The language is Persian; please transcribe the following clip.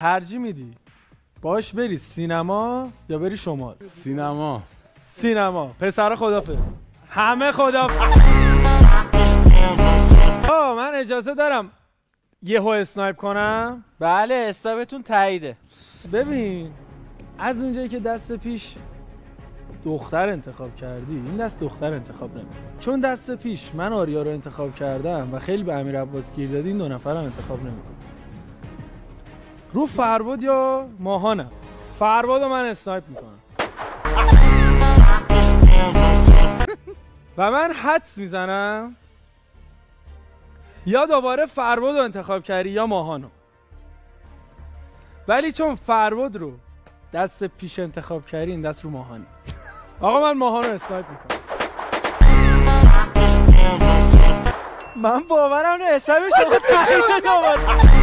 ترجیح میدی باش بری سینما یا بری شمال؟ سینما. سینما. پسر خدافظ. همه خدافظ. من اجازه دارم یهو اسنایپ کنم؟ بله اسنایپتون تاییده. ببین از اونجایی که دست پیش دختر انتخاب کردی، این دست دختر انتخاب نمی. چون دست پیش من آریا رو انتخاب کردم و خیلی به امیر عباس گیر دادی، این دو نفرم انتخاب نمی‌کنم. رو فرباد یا ماهانم. فرباد رو من اسنایپ میکنم و من حدس میزنم یا دوباره فرباد رو انتخاب کردی یا ماهانو. ولی چون فرباد رو دست پیش انتخاب کردی، این دست رو ماهانی. آقا من ماهان رو اسنایپ میکنم. من باورم نه اسنایپ شما تاییده دوباره.